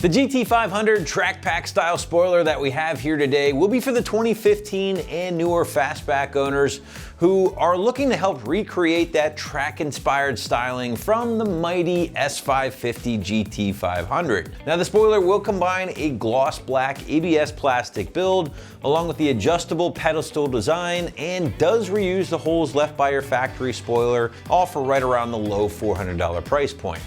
The GT500 track pack style spoiler that we have here today will be for the 2015 and newer fastback owners who are looking to help recreate that track inspired styling from the mighty S550 GT500. Now the spoiler will combine a gloss black ABS plastic build along with the adjustable pedestal design and does reuse the holes left by your factory spoiler, all for right around the low $400 price point.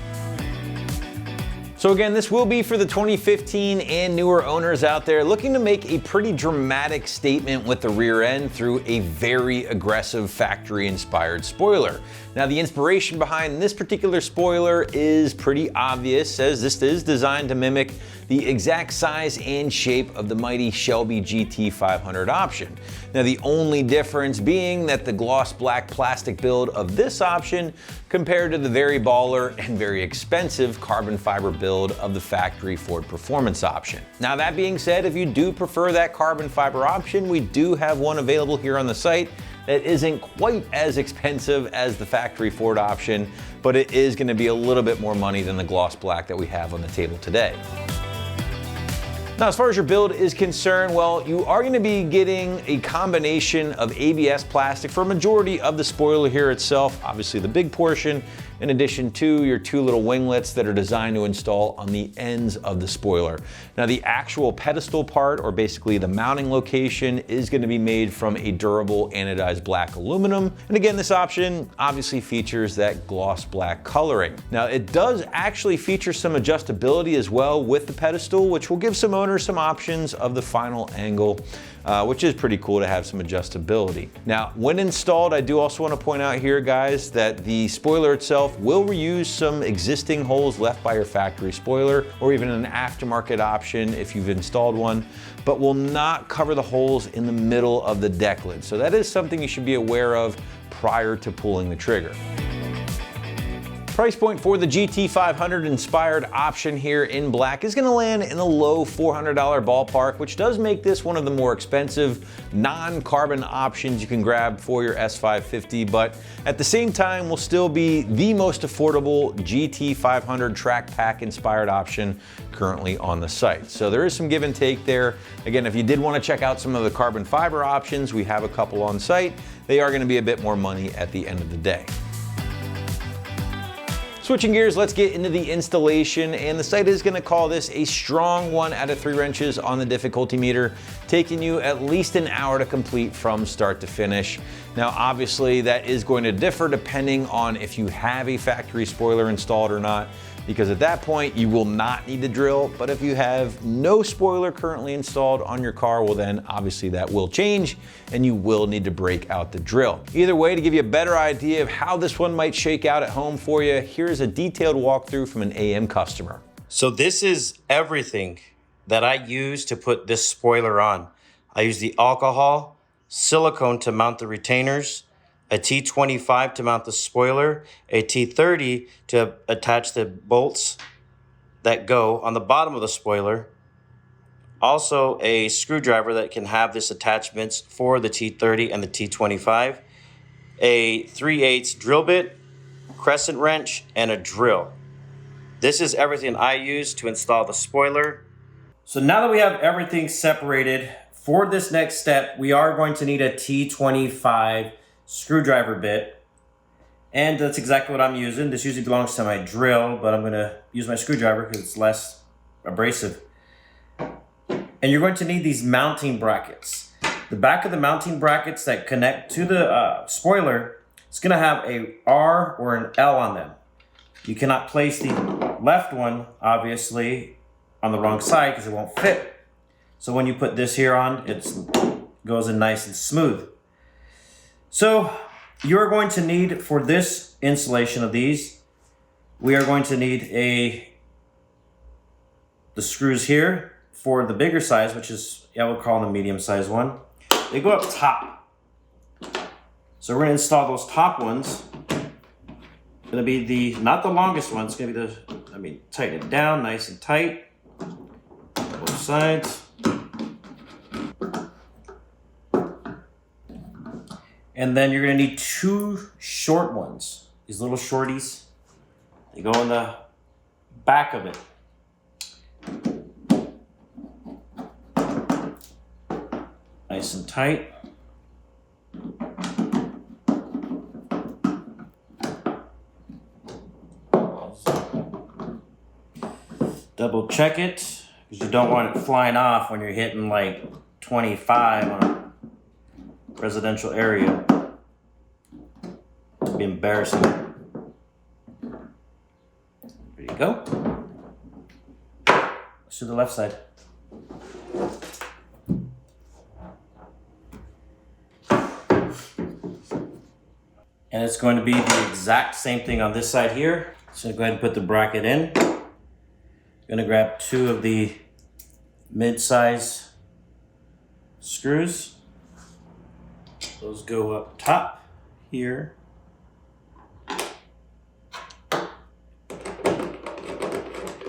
So again, this will be for the 2015 and newer owners out there looking to make a pretty dramatic statement with the rear end through a very aggressive factory-inspired spoiler. Now the inspiration behind this particular spoiler is pretty obvious, as this is designed to mimic the exact size and shape of the mighty Shelby GT500 option. Now the only difference being that the gloss black plastic build of this option compared to the very baller and very expensive carbon fiber build of the factory Ford Performance option. Now that being said, if you do prefer that carbon fiber option, we do have one available here on the site that isn't quite as expensive as the factory Ford option, but it is going to be a little bit more money than the gloss black that we have on the table today. Now, as far as your build is concerned, well, you are going to be getting a combination of ABS plastic for a majority of the spoiler here itself, obviously the big portion, in addition to your two little winglets that are designed to install on the ends of the spoiler. Now, the actual pedestal part, or basically the mounting location, is going to be made from a durable anodized black aluminum. And again, this option obviously features that gloss black coloring. Now, it does actually feature some adjustability as well with the pedestal, which will give some owners some options of the final angle, which is pretty cool to have some adjustability. Now, when installed, I do also want to point out here, guys, that the spoiler itself will reuse some existing holes left by your factory spoiler, or even an aftermarket option if you've installed one, but will not cover the holes in the middle of the deck lid. So that is something you should be aware of prior to pulling the trigger. Price point for the GT500 inspired option here in black is going to land in the low $400 ballpark, which does make this one of the more expensive non-carbon options you can grab for your S550, but at the same time will still be the most affordable GT500 track pack inspired option currently on the site. So there is some give and take there. Again, if you did want to check out some of the carbon fiber options, we have a couple on site. They are going to be a bit more money at the end of the day. Switching gears, let's get into the installation, and the site is going to call this a strong 1 out of 3 wrenches on the difficulty meter, taking you at least an hour to complete from start to finish. Now obviously that is going to differ depending on if you have a factory spoiler installed or not, because at that point you will not need to drill. But if you have no spoiler currently installed on your car, well then obviously that will change and you will need to break out the drill. Either way, to give you a better idea of how this one might shake out at home for you, here's a detailed walkthrough from an AM customer. So this is everything that I use to put this spoiler on. I use the alcohol, silicone to mount the retainers, a T25 to mount the spoiler, a T30 to attach the bolts that go on the bottom of the spoiler, also a screwdriver that can have this attachments for the T30 and the T25, a 3/8 drill bit, crescent wrench, and a drill. This is everything I use to install the spoiler. So now that we have everything separated, for this next step, we are going to need a T25 screwdriver bit, and that's exactly what I'm using. This usually belongs to my drill, but I'm going to use my screwdriver because it's less abrasive. And you're going to need these mounting brackets. The back of the mounting brackets that connect to the spoiler is going to have a R or an L on them. You cannot place the left one, obviously, on the wrong side because it won't fit. So when you put this here on, it goes in nice and smooth. So you're going to need, for this installation of these, we are going to need the screws here for the bigger size, which is, I would call the medium size one. They go up top. So we're going to install those top ones. It's going to be not the longest one, it's going to be tighten it down nice and tight. Both sides. And then you're going to need 2 short ones. These little shorties. They go in the back of it. nice and tight. Double check it, because you don't want it flying off when you're hitting like 25 on a residential area. It'd be embarrassing. There you go. Let's do the left side. And it's going to be the exact same thing on this side here. So go ahead and put the bracket in. I'm gonna grab 2 of the mid-size screws. Those go up top here. You're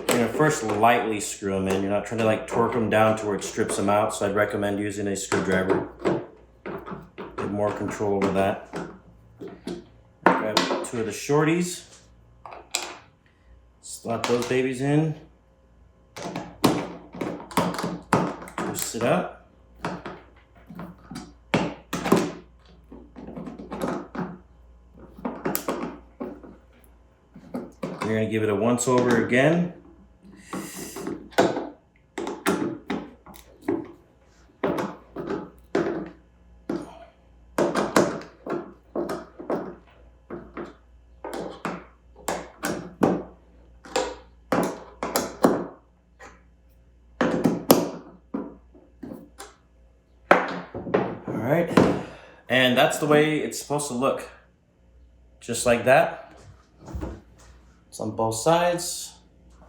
gonna first lightly screw them in. You're not trying to like torque them down to where it strips them out. So I'd recommend using a screwdriver. Get more control over that. Grab 2 of the shorties. Slot those babies in. Twist it up. You're going to give it a once over again. Alright, and that's the way it's supposed to look. Just like that. It's on both sides.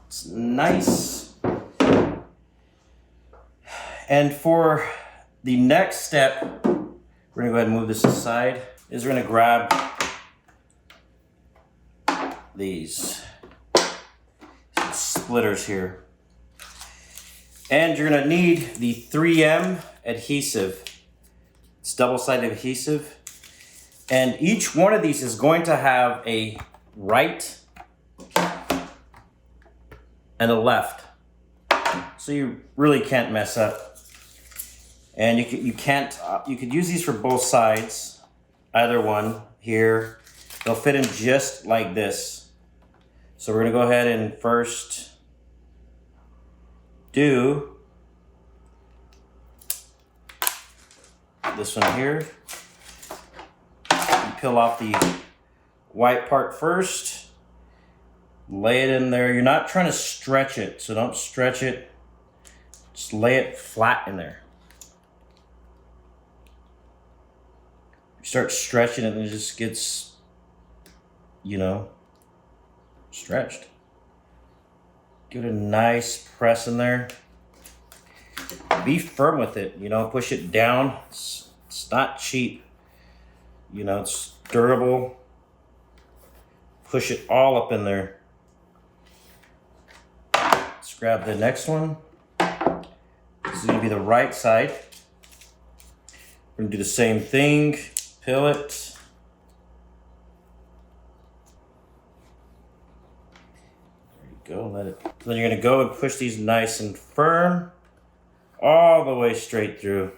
It's nice. And for the next step, we're gonna go ahead and move this aside, is we're gonna grab these splitters here. And you're gonna need the 3M adhesive. It's double-sided adhesive. And each one of these is going to have a right and a left. So you really can't mess up. And you could use these for both sides. Either one here. They'll fit in just like this. So we're gonna go ahead and first do this one here. You peel off the white part first. Lay it in there. You're not trying to stretch it, so don't stretch it. Just lay it flat in there. You start stretching it and it just gets, you know, stretched. Give it a nice press in there. Be firm with it, you know, push it down. It's not cheap. You know, it's durable. Push it all up in there. Let's grab the next one. This is gonna be the right side. We're gonna do the same thing. Peel it. There you go, let it. Then you're gonna go and push these nice and firm all the way straight through.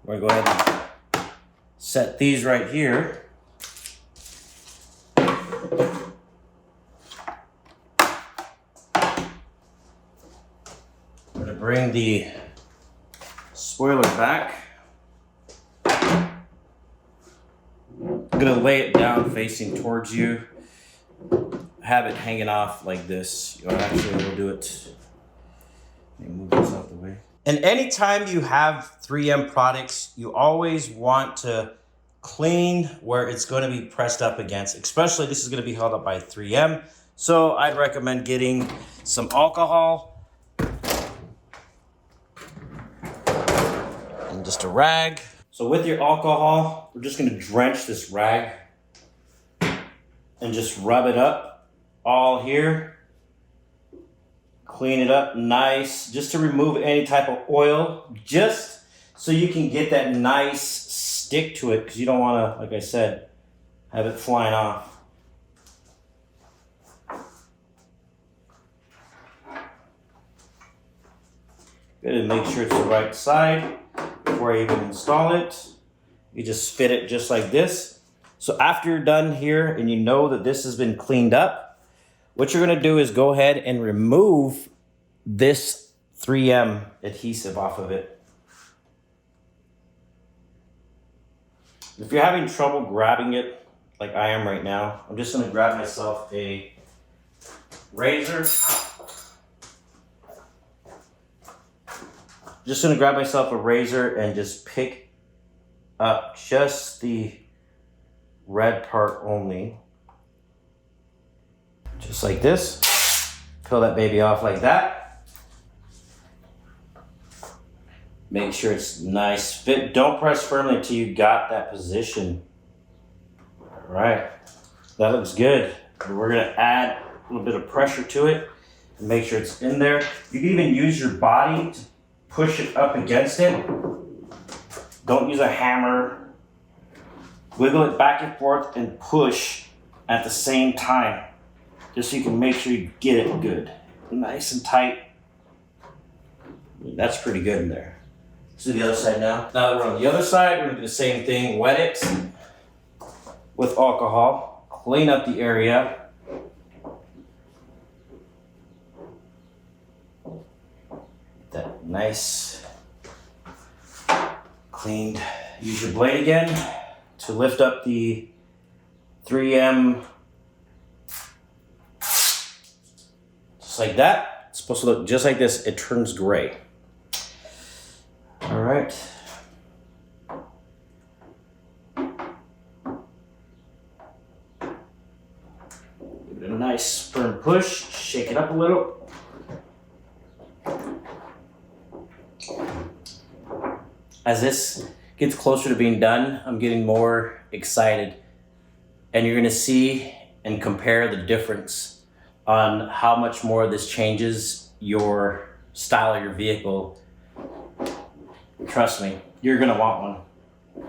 We're gonna go ahead and set these right here. We're gonna bring the spoiler back. I'm gonna lay it down facing towards you. Have it hanging off like this. Or actually, we'll do it. Let me move this out the way. And anytime you have 3M products, you always want to clean where it's going to be pressed up against. Especially this is going to be held up by 3M. So I'd recommend getting some alcohol and just a rag. So with your alcohol, we're just going to drench this rag and just rub it up all here. Clean it up nice, just to remove any type of oil, just so you can get that nice stick to it, because you don't want to, like I said, have it flying off. Good, and make sure it's the right side before I even install it. You just fit it just like this. So after you're done here and you know that this has been cleaned up, what you're gonna do is go ahead and remove this 3M adhesive off of it. If you're having trouble grabbing it, like I am right now, I'm just gonna grab myself a razor. Just gonna grab myself a razor and just pick up just the red part only. Just like this. Peel that baby off like that. Make sure it's nice fit. Don't press firmly until you got that position. All right, that looks good. We're gonna add a little bit of pressure to it and make sure it's in there. You can even use your body to push it up against it. Don't use a hammer. Wiggle it back and forth and push at the same time, just so you can make sure you get it good. Nice and tight. That's pretty good in there. Let's do the other side now. Now that we're on the other side, we're gonna do the same thing. Wet it with alcohol. Clean up the area. That nice, cleaned. Use your blade again to lift up the 3M. Just like that. It's supposed to look just like this. It turns gray. All right. Give it a nice firm push. Shake it up a little. As this gets closer to being done, I'm getting more excited. And you're gonna see and compare the difference on how much more this changes your style of your vehicle. Trust me, you're gonna want one.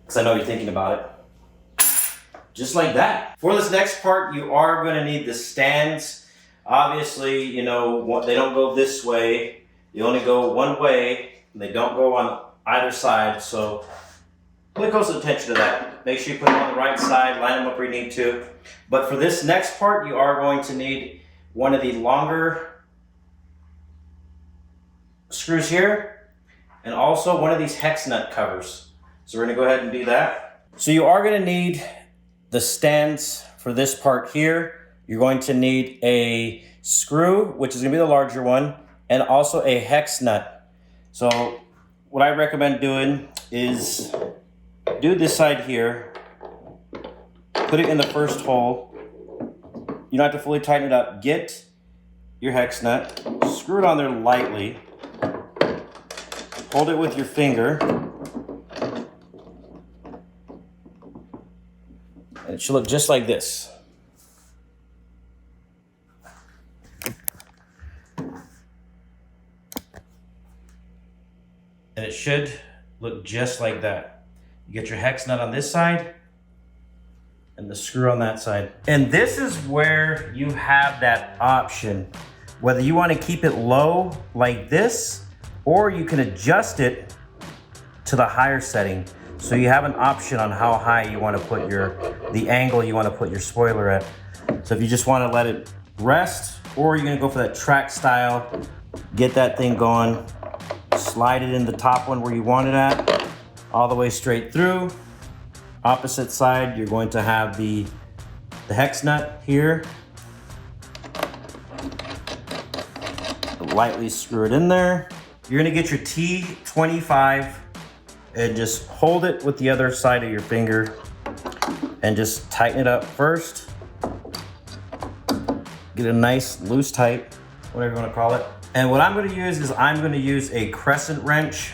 Because I know you're thinking about it. Just like that. For this next part, you are gonna need the stands. Obviously, you know, they don't go this way. They only go one way. They don't go on either side, so pay close attention to that. Make sure you put them on the right side, line them up where you need to. But for this next part, you are going to need one of the longer screws here, and also one of these hex nut covers. So we're gonna go ahead and do that. So you are gonna need the stands for this part here. You're going to need a screw, which is gonna be the larger one, and also a hex nut. So what I recommend doing is do this side here, put it in the first hole. You don't have to fully tighten it up. Get your hex nut, screw it on there lightly, hold it with your finger, and it should look just like this. And it should look just like that. You get your hex nut on this side and the screw on that side. And this is where you have that option, whether you want to keep it low like this, or you can adjust it to the higher setting. So you have an option on how high you want to put the angle you want to put your spoiler at. So if you just want to let it rest, or you're gonna go for that track style, get that thing going, slide it in the top one where you want it at, all the way straight through. Opposite side, you're going to have the hex nut here. Lightly screw it in there. You're gonna get your T25 and just hold it with the other side of your finger and just tighten it up first. Get a nice loose tight, whatever you wanna call it. And what I'm gonna use is I'm gonna use a crescent wrench.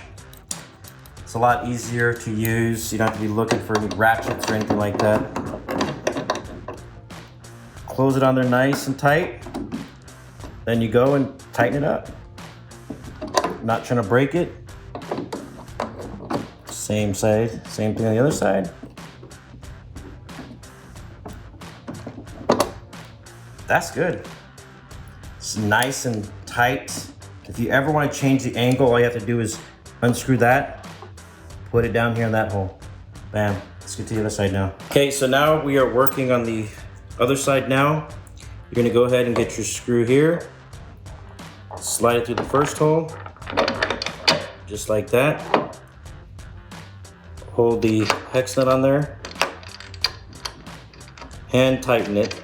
It's a lot easier to use. You don't have to be looking for any ratchets or anything like that. Close it on there nice and tight. Then you go and tighten it up. Not trying to break it. Same side, same thing on the other side. That's good. It's nice and tight If you ever want to change the angle, all you have to do is unscrew that, put it down here in that hole. Bam. Let's get to the other side now. Okay, so now we are working on the other side now. You're gonna go ahead and get your screw here. Slide it through the first hole, just like that. Hold the hex nut on there. Hand tighten it.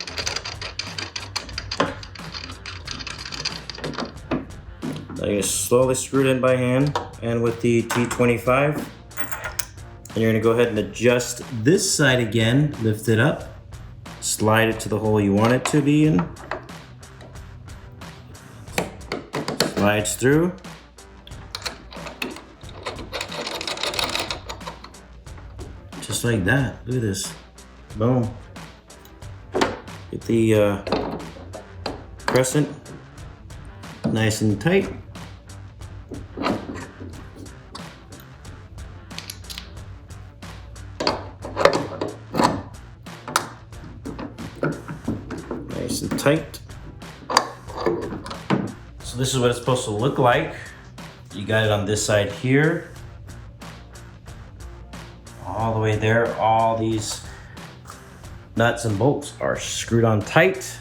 Now you're gonna slowly screw it in by hand and with the T25. And you're gonna go ahead and adjust this side again, lift it up, slide it to the hole you want it to be in. Slides through. Just like that, look at this, boom. Get the crescent nice and tight. Nice and tight. So this is what it's supposed to look like. You got it on this side here. All the way there, all these nuts and bolts are screwed on tight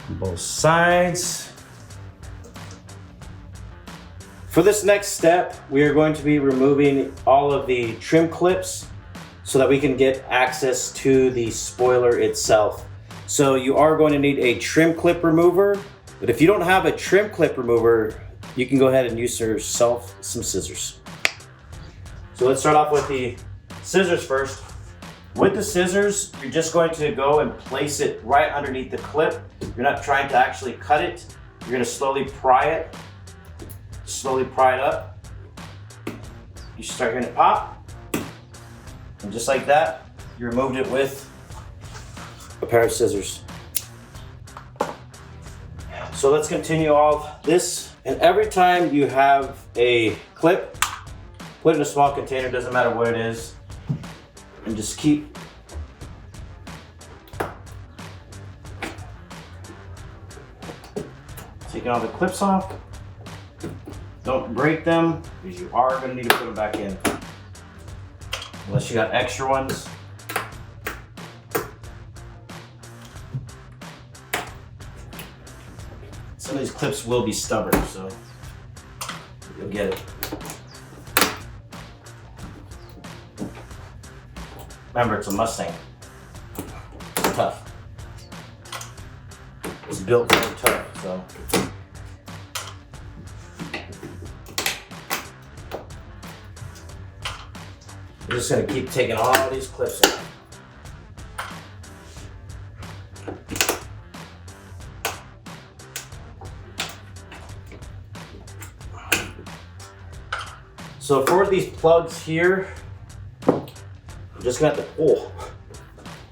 on both sides. For this next step, we are going to be removing all of the trim clips so that we can get access to the spoiler itself. So you are going to need a trim clip remover, but if you don't have a trim clip remover, you can go ahead and use yourself some scissors. So let's start off with the scissors first. With the scissors, you're just going to go and place it right underneath the clip. You're not trying to actually cut it. You're going to slowly pry it. Slowly pry it up. You start hearing it pop. And just like that, you removed it with a pair of scissors. So let's continue all of this. And every time you have a clip, put it in a small container, doesn't matter what it is, and just keep taking all the clips off. Don't break them, because you are going to need to put them back in. Unless you got extra ones. Some of these clips will be stubborn, so you'll get it. Remember, it's a Mustang. It's tough. It's built very tough, so. We're just gonna keep taking all these clips off. So for these plugs here, I'm just gonna have to pull.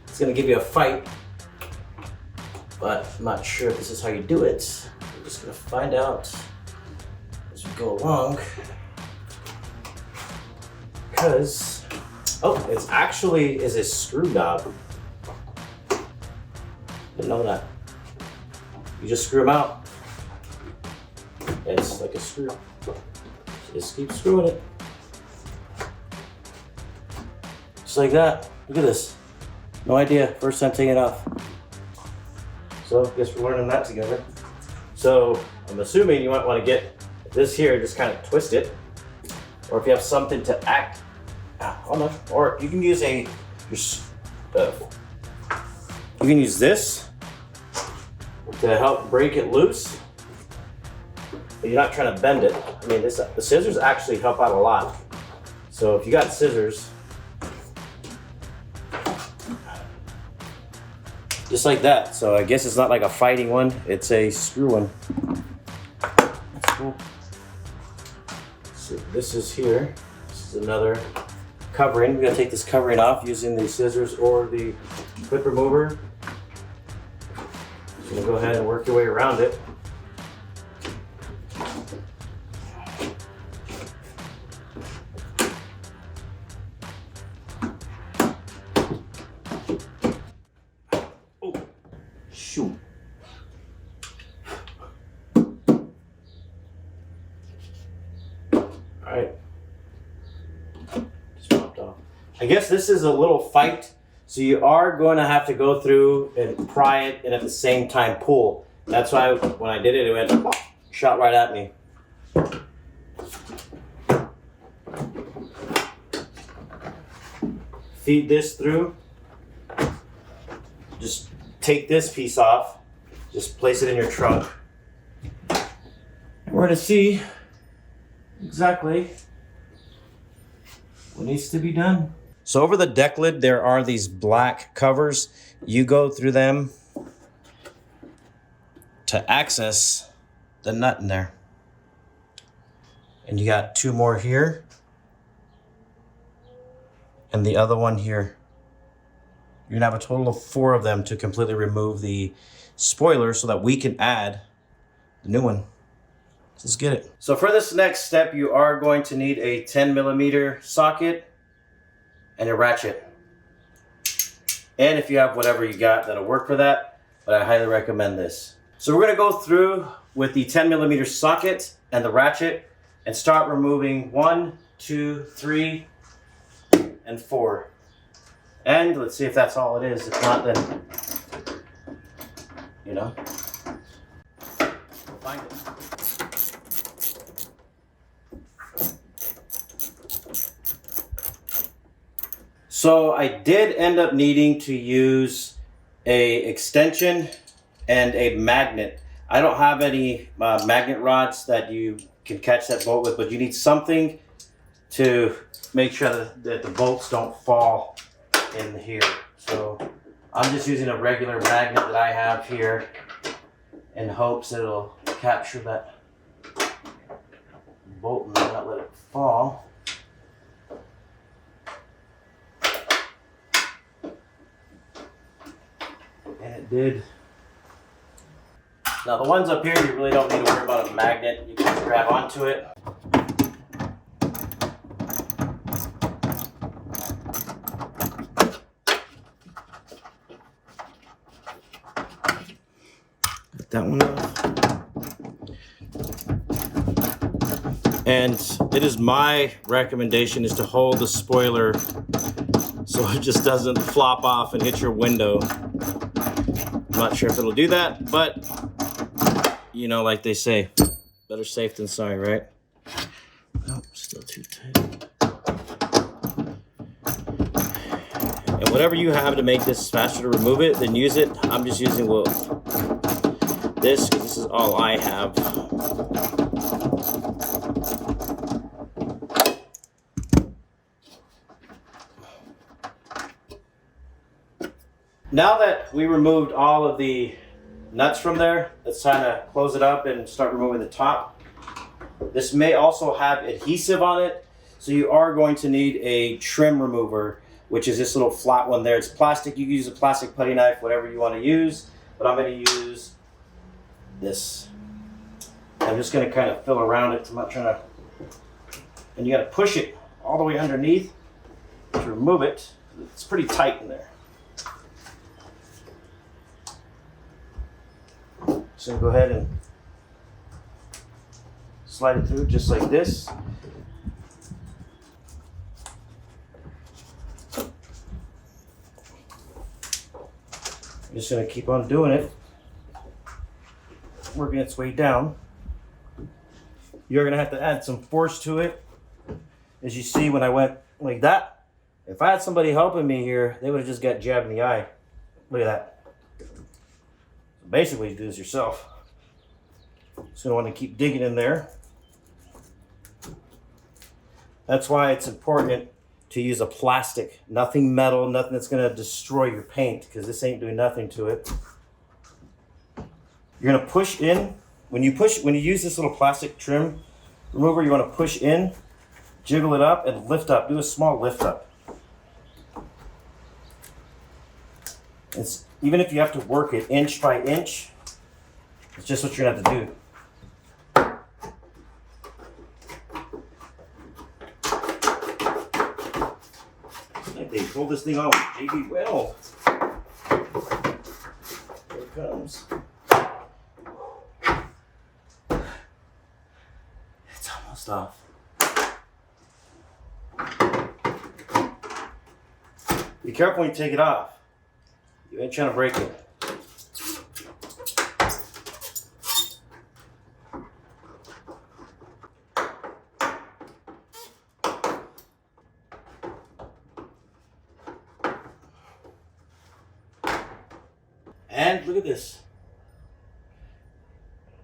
It's gonna give you a fight, but I'm not sure if this is how you do it. We're just gonna find out as we go along. Because, oh, it's actually is a screw knob. Didn't know that. You just screw them out. It's like a screw. Just keep screwing it. Just like that. Look at this. No idea. First time taking it off. So I guess we're learning that together. So I'm assuming you might want to get this here, just kind of twist it. Or if you have something to act, hold on. Or you can use you can use this to help break it loose. But you're not trying to bend it. I mean, the scissors actually help out a lot. So if you got scissors, just like that. So I guess it's not like a fighting one, it's a screw one. That's cool. So this is here. This is another covering. We're gonna take this covering off using the scissors or the clip remover. You're gonna go ahead and work your way around it. All right. Just popped off. I guess this is a little fight, so you are going to have to go through and pry it and at the same time pull. That's why when I did it, it went pop, shot right at me. Feed this through. Just take this piece off. Just place it in your trunk. We're going to see exactly what needs to be done. So over the deck lid, there are these black covers. You go through them to access the nut in there. And you got 2 more here. And the other one here. You're gonna have a total of 4 of them to completely remove the spoiler so that we can add the new one. Let's get it. So for this next step, you are going to need a 10mm socket and a ratchet. And if you have whatever you got, that'll work for that, but I highly recommend this. So we're gonna go through with the 10mm socket and the ratchet and start removing 1, 2, 3, and 4. And let's see if that's all it is. If not, then, you know, we'll find it. So I did end up needing to use a extension and a magnet. I don't have any magnet rods that you can catch that bolt with, but you need something to make sure that the bolts don't fall in here. So I'm just using a regular magnet that I have here in hopes that it'll capture that bolt and not let it fall. And it did. Now the ones up here, you really don't need to worry about a magnet. You can just grab onto it. Get that one off. And it is my recommendation is to hold the spoiler so it just doesn't flop off and hit your window. I'm not sure if it'll do that, but you know, like they say, better safe than sorry, right? Oh, still too tight. And whatever you have to make this faster to remove it, then use it. I'm just using this because this is all I have. Now that we removed all of the nuts from there, let's kind of close it up and start removing the top. This may also have adhesive on it, so you are going to need a trim remover, which is this little flat one there. It's plastic. You can use a plastic putty knife, whatever you want to use, but I'm going to use this. I'm just going to kind of fill around it. I'm not trying to, and you got to push it all the way underneath to remove it. It's pretty tight in there. So go ahead and slide it through just like this. I'm just going to keep on doing it, working its way down. You're going to have to add some force to it. As you see, when I went like that, if I had somebody helping me here, they would have just got jabbed in the eye. Look at that. Basically, you do this yourself. So you want to keep digging in there. That's why it's important to use a plastic, nothing metal, nothing that's going to destroy your paint, because this ain't doing nothing to it. You're going to push in. When you use this little plastic trim remover, you want to push in, jiggle it up, and lift up. Do a small lift up. Even if you have to work it inch by inch, it's just what you're going to have to do. Like they pulled this thing off with JB Weld. Here it comes. It's almost off. Be careful when you take it off. You ain't trying to break it. And look at this.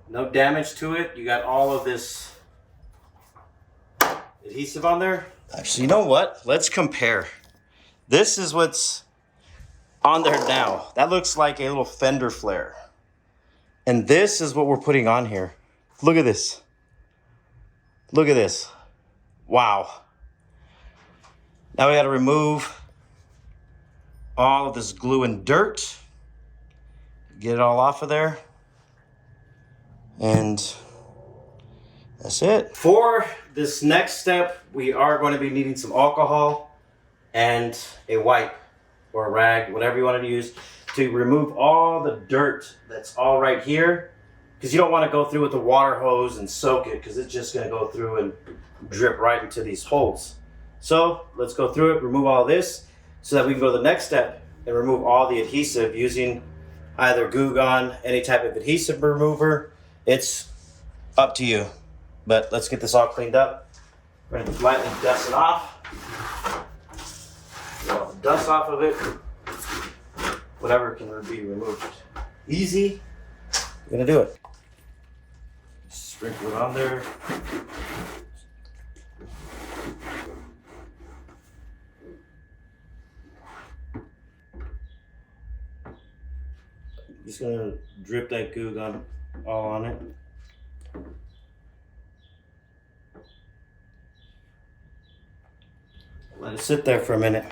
No damage to it. You got all of this adhesive on there. Actually, you know what? Let's compare. This is what's on there now. That looks like a little fender flare. And this is what we're putting on here. Look at this. Look at this. Wow. Now we got to remove all of this glue and dirt. Get it all off of there. And that's it. For this next step, we are going to be needing some alcohol and a wipe or a rag, whatever you want to use, to remove all the dirt that's all right here. Because you don't want to go through with the water hose and soak it, because it's just going to go through and drip right into these holes. So let's go through it, remove all this, so that we can go to the next step and remove all the adhesive using either Goo Gone, any type of adhesive remover. It's up to you. But let's get this all cleaned up. We're going to lightly dust it off. Get all the dust off of it. Whatever can be removed. Easy. We're going to do it. Sprinkle it on there. Just gonna drip that Goo Gone all on it. Let it sit there for a minute.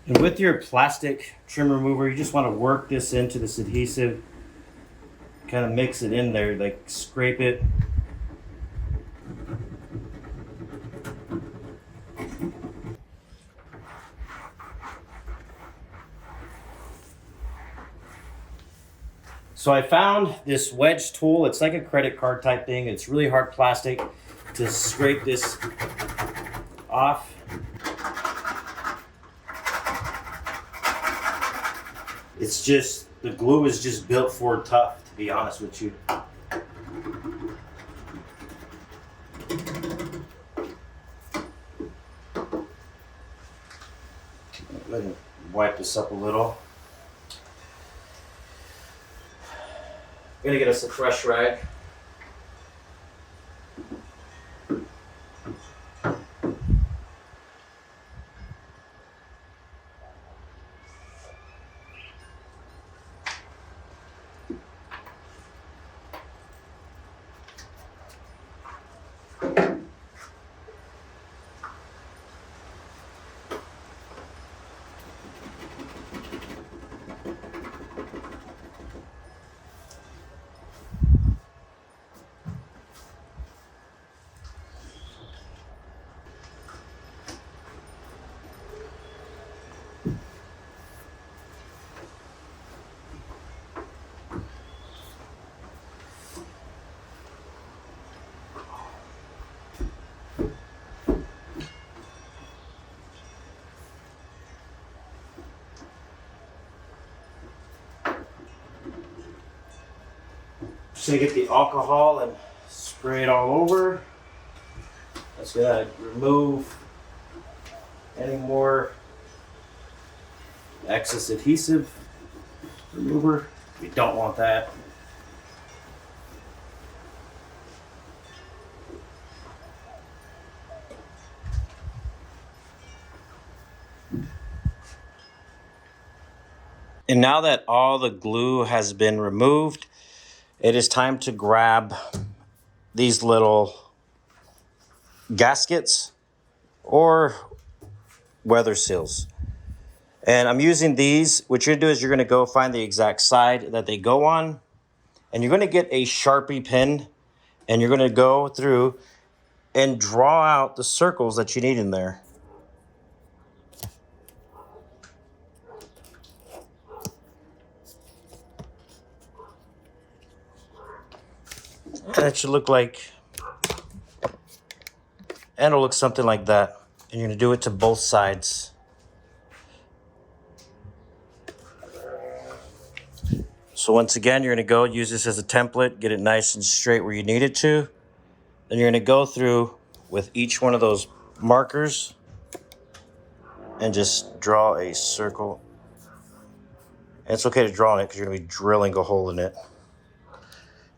And with your plastic trim remover, you just want to work this into this adhesive. Kind of mix it in there, like scrape it. So I found this wedge tool. It's like a credit card type thing. It's really hard plastic to scrape this off. It's just, the glue is just built for tough, to be honest with you. Let me wipe this up a little. I'm gonna get us a fresh rag. Just gonna get the alcohol and spray it all over. That's gonna remove any more excess adhesive remover. We don't want that. And now that all the glue has been removed, it is time to grab these little gaskets or weather seals. And I'm using these. What you're gonna do is you're gonna go find the exact side that they go on, and you're gonna get a Sharpie pen, and you're gonna go through and draw out the circles that you need in there. That should look like And it'll look something like that. And you're gonna do it to both sides. So once again, you're gonna go use this as a template, get it nice and straight where you need it to. Then you're gonna go through with each one of those markers and just draw a circle. And it's okay to draw on it because you're gonna be drilling a hole in it.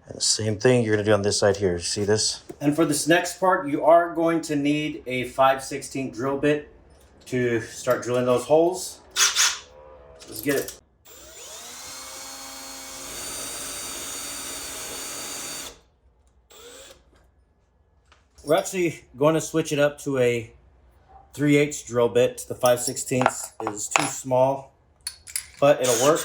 And the same thing you're gonna do on this side here. See this? And for this next part, you are going to need a 5/16 drill bit to start drilling those holes. Let's get it. We're actually going to switch it up to a 3/8 drill bit. The 5/16 is too small, but it'll work.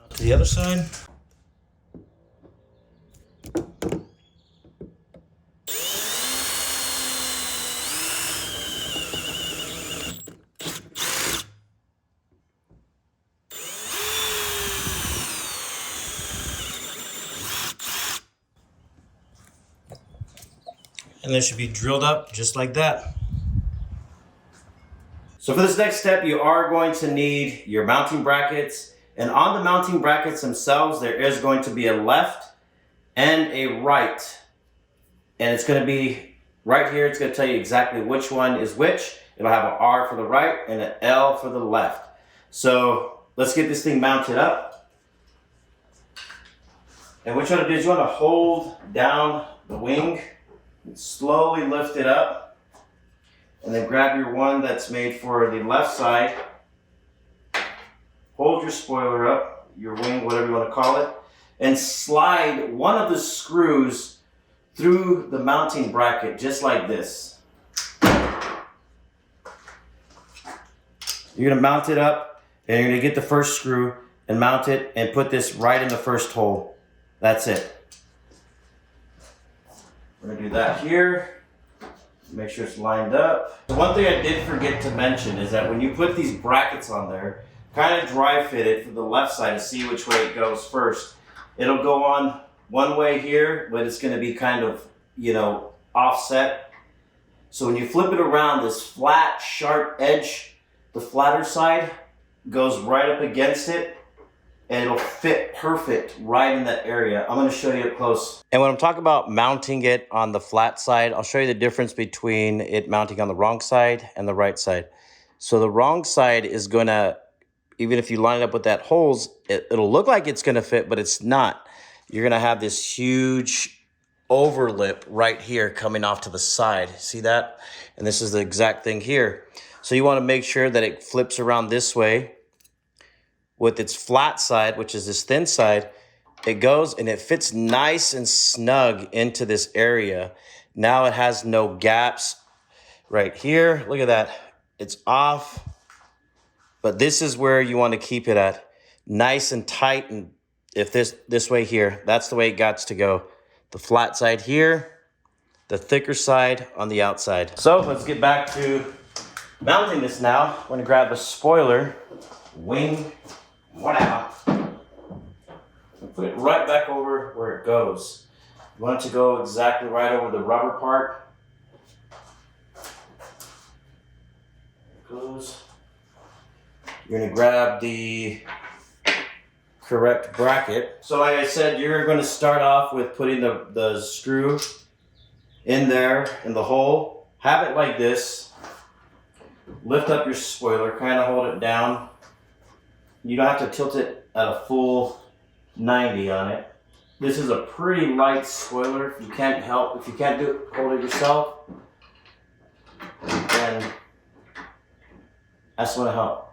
To the other side. And they should be drilled up just like that. So for this next step, you are going to need your mounting brackets. And on the mounting brackets themselves, there is going to be a left and a right. And it's going to be right here. It's going to tell you exactly which one is which. It'll have an R for the right and an L for the left. So let's get this thing mounted up. And what you want to do is you want to hold down the wing and slowly lift it up. And then grab your one that's made for the left side. Hold your spoiler up, your wing, whatever you want to call it, and slide one of the screws through the mounting bracket, just like this. You're going to mount it up, and you're going to get the first screw and mount it and put this right in the first hole. That's it. We're going to do that here. Make sure it's lined up. The one thing I did forget to mention is that when you put these brackets on there, kind of dry fit it for the left side to see which way it goes first. It'll go on one way here, but it's going to be kind of, offset. So when you flip it around, this flat, sharp edge, the flatter side goes right up against it, and it'll fit perfect right in that area. I'm going to show you up close. And when I'm talking about mounting it on the flat side, I'll show you the difference between it mounting on the wrong side and the right side. So the wrong side is going to, even if you line it up with that holes, it'll look like it's going to fit, but it's not. You're going to have this huge overlip right here coming off to the side. See that? And this is the exact thing here. So you want to make sure that it flips around this way with its flat side, which is this thin side. It goes and it fits nice and snug into this area. Now it has no gaps right here. Look at that. It's off. But this is where you want to keep it at, nice and tight. And if this way here, that's the way it got to go. The flat side here, the thicker side on the outside. So let's get back to mounting this now. We're going to grab a spoiler, wing, whatever, and put it right back over where it goes. You want it to go exactly right over the rubber part. There it goes. You're going to grab the correct bracket. So like I said, you're going to start off with putting the screw in there in the hole. Have it like this. Lift up your spoiler, kind of hold it down. You don't have to tilt it at a full 90 on it. This is a pretty light spoiler. If you can't hold it yourself, then that's going to help.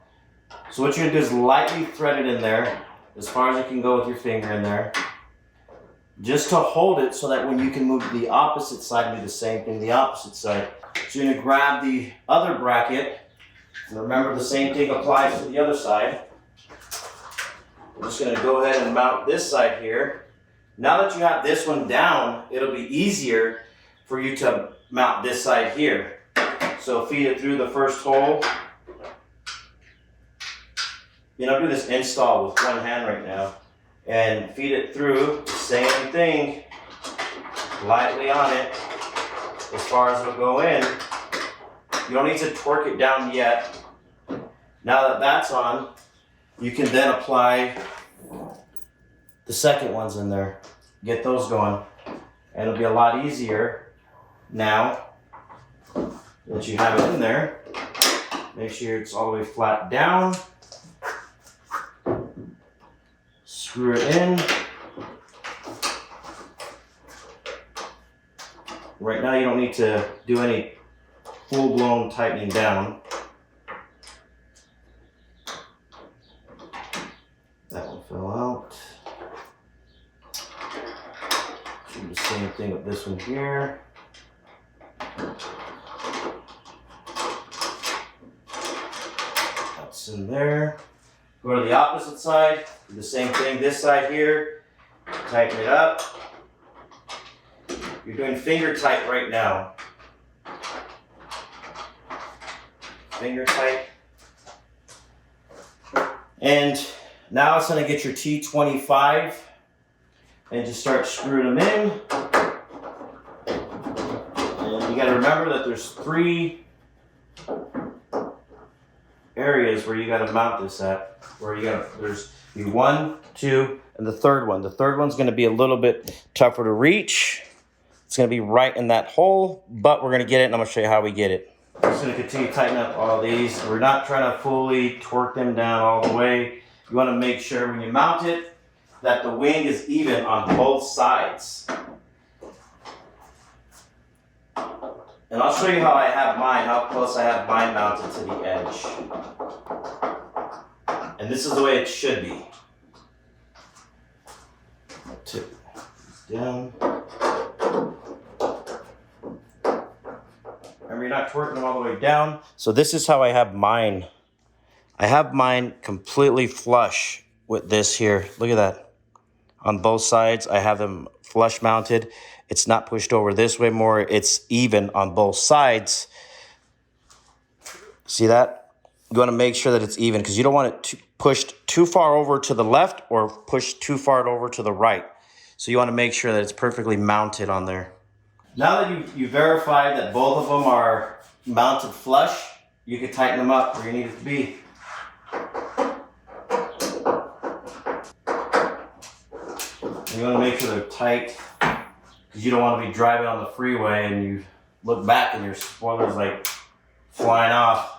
So what you're going to do is lightly thread it in there, as far as you can go with your finger in there, just to hold it so that when you can move to the opposite side and do the same thing the opposite side. So you're going to grab the other bracket, and remember the same thing applies to the other side. I'm just gonna go ahead and mount this side here. Now that you have this one down, it'll be easier for you to mount this side here. So feed it through the first hole. I'll do this install with one hand right now. And feed it through, the same thing, lightly on it, as far as it'll go in. You don't need to torque it down yet. Now that that's on, you can then apply the second ones in there. Get those going. And it'll be a lot easier now that you have it in there. Make sure it's all the way flat down. Screw it in. Right now you don't need to do any full-blown tightening down. That one fell out. Do the same thing with this one here. That's in there. Go to the opposite side, do the same thing this side here. Tighten it up. You're doing finger tight right now. Finger tight. And now it's gonna get your T25 and just start screwing them in. And you gotta remember that there's 3 areas where you gotta mount this at. There's 1, 2, and the third one. The third one's gonna be a little bit tougher to reach. It's gonna be right in that hole, but we're gonna get it and I'm gonna show you how we get it. I'm just gonna continue to tighten up all these. We're not trying to fully torque them down all the way. You wanna make sure when you mount it that the wing is even on both sides. And I'll show you how I have mine, how close I have mine mounted to the edge. And this is the way it should be. Tip down. Remember, you're not twerking them all the way down. So this is how I have mine. I have mine completely flush with this here. Look at that. On both sides, I have them flush mounted. It's not pushed over this way more. It's even on both sides. See that? You want to make sure that it's even because you don't want it pushed too far over to the left or pushed too far over to the right. So you want to make sure that it's perfectly mounted on there. Now that you verified that both of them are mounted flush, you can tighten them up where you need it to be. You want to make sure they're tight because you don't want to be driving on the freeway and you look back and your spoiler's like flying off.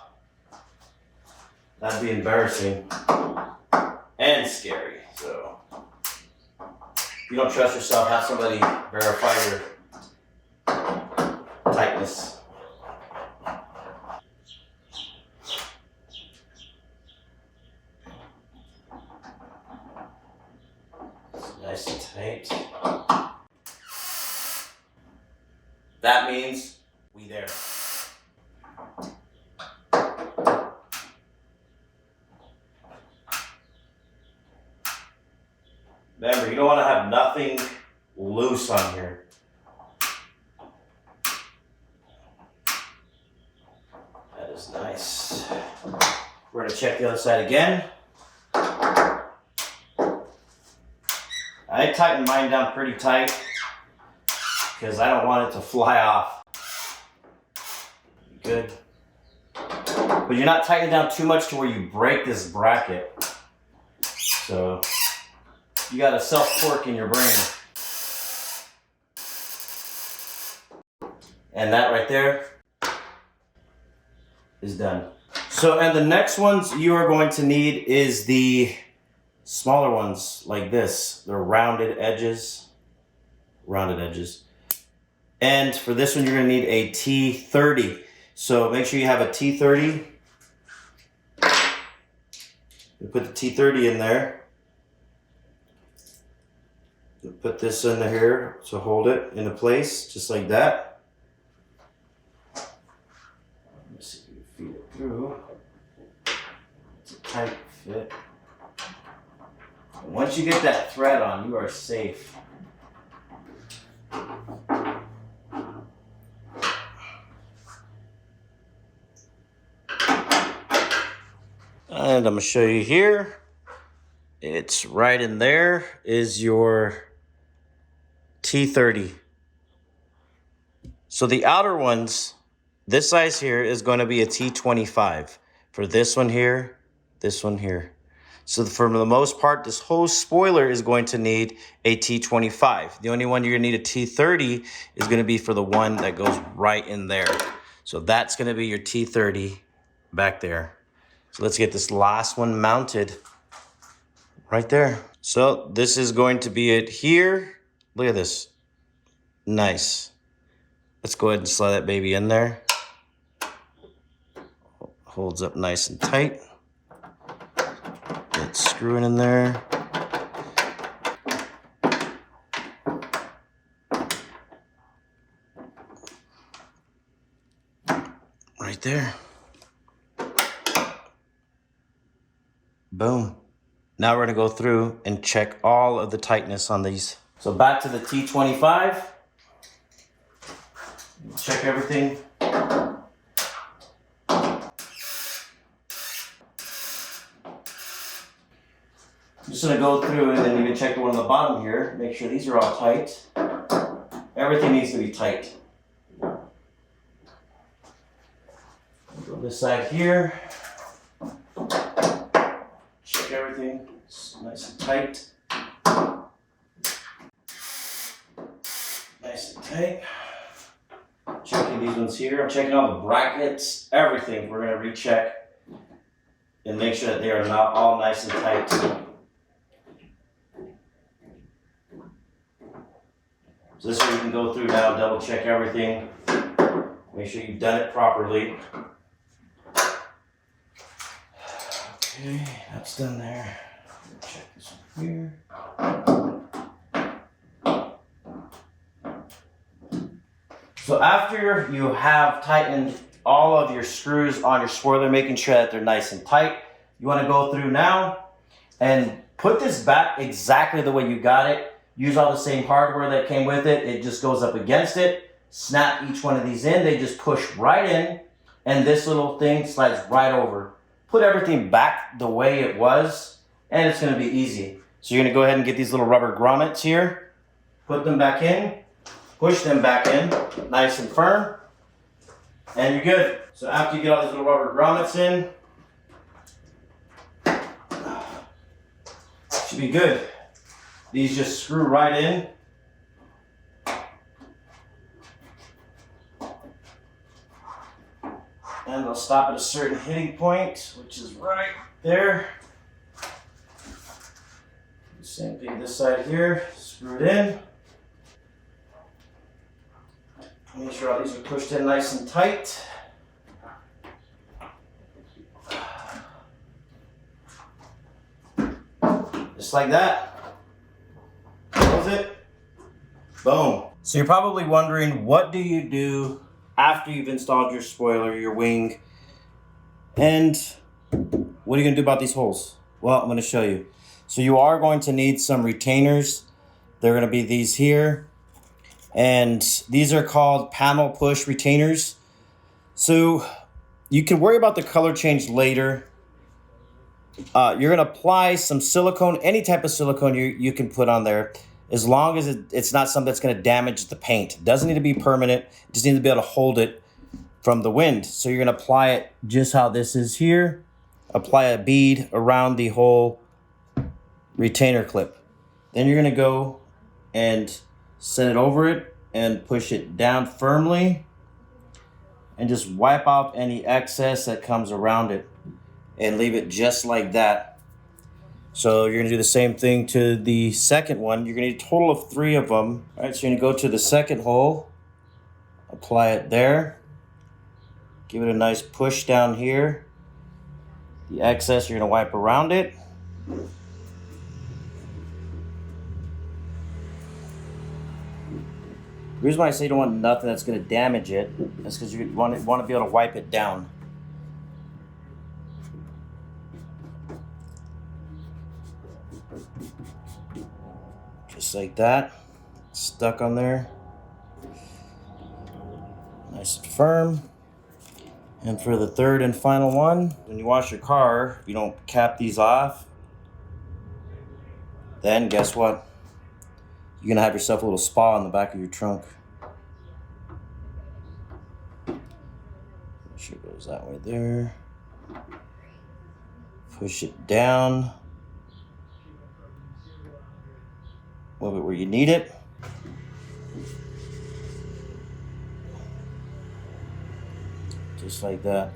That'd be embarrassing and scary. So if you don't trust yourself, have somebody verify your tightness. It's nice and tight. That means we there. Remember, you don't want to have nothing loose on here. That is nice. We're going to check the other side again. I tightened mine down pretty tight because I don't want it to fly off. Good. But you're not tightening down too much to where you break this bracket. So you got a self-torque in your brain. And that right there is done. So, and the next ones you are going to need is the smaller ones like this. They're rounded edges. Rounded edges. And for this one, you're gonna need a T30. So make sure you have a T30. You put the T30 in there. You put this in here to hold it into place, just like that. Let's see if you can feed it through. It's a tight fit. Once you get that thread on, you are safe. And I'm gonna show you here. It's right in there is your T30. So the outer ones, this size here is going to be a T25 for this one here, this one here. So for the most part, this whole spoiler is going to need a T25. The only one you're gonna need a T30 is gonna be for the one that goes right in there. So that's gonna be your T30 back there. So let's get this last one mounted right there. So this is going to be it here. Look at this. Nice. Let's go ahead and slide that baby in there. Holds up nice and tight. Get screwing in there. Right there. Boom. Now we're gonna go through and check all of the tightness on these. So back to the T25. Check everything. I'm just gonna go through and then you can check the one on the bottom here. Make sure these are all tight. Everything needs to be tight. Go this side here. Check everything. It's nice and tight. Nice and tight. Checking these ones here. I'm checking all the brackets, everything. We're gonna recheck and make sure that they are not all nice and tight. So this way you can go through now, double check everything. Make sure you've done it properly. Okay, that's done there. Check this one here. So after you have tightened all of your screws on your spoiler, making sure that they're nice and tight, you want to go through now and put this back exactly the way you got it. Use all the same hardware that came with it. It just goes up against it. Snap each one of these in. They just push right in, and this little thing slides right over. Put everything back the way it was, and it's going to be easy. So you're going to go ahead and get these little rubber grommets here. Put them back in. Push them back in, nice and firm, and you're good. So after you get all these little rubber grommets in, should be good. These just screw right in. And they'll stop at a certain hitting point, which is right there. Same thing this side here, screw it in. Make sure all these are pushed in nice and tight. Just like that. Close it. Boom. So you're probably wondering, what do you do after you've installed your spoiler, your wing, and what are you going to do about these holes? Well, I'm going to show you. So you are going to need some retainers. They're going to be these here. And these are called panel push retainers. So you can worry about the color change later. You're going to apply some silicone, any type of silicone you can put on there, as long as it's not something that's going to damage the paint. It doesn't need to be permanent. It just needs to be able to hold it from the wind. So you're going to apply it just how this is here. Apply a bead around the whole retainer clip. Then you're going to go and set it over it and push it down firmly and just wipe out any excess that comes around it and leave it just like that. So you're gonna do the same thing to the second one. You're gonna need a total of 3 of them. All right, so you're gonna go to the second hole, apply it there, give it a nice push down here. The excess you're gonna wipe around it. The reason why I say you don't want nothing that's going to damage it is because you want to be able to wipe it down. Just like that. Stuck on there. Nice and firm. And for the third and final one, when you wash your car, if you don't cap these off, then guess what? You're gonna have yourself a little spa in the back of your trunk. Make sure it goes that way there. Push it down. Move it where you need it. Just like that.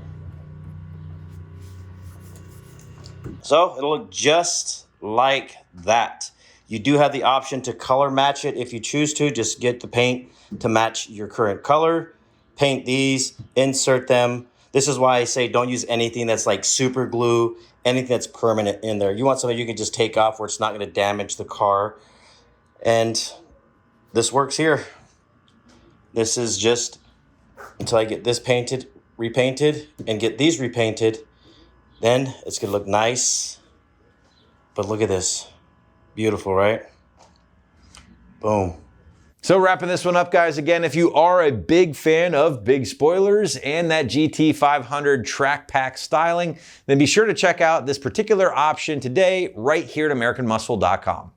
So it'll look just like that. You do have the option to color match it if you choose to. Just get the paint to match your current color. Paint these, insert them. This is why I say don't use anything that's like super glue, anything that's permanent in there. You want something you can just take off where it's not going to damage the car. And this works here. This is just until I get this painted, repainted, and get these repainted, then it's gonna look nice. But look at this. Beautiful, right? Boom. So wrapping this one up, guys, again, if you are a big fan of big spoilers and that GT500 track pack styling, then be sure to check out this particular option today right here at AmericanMuscle.com.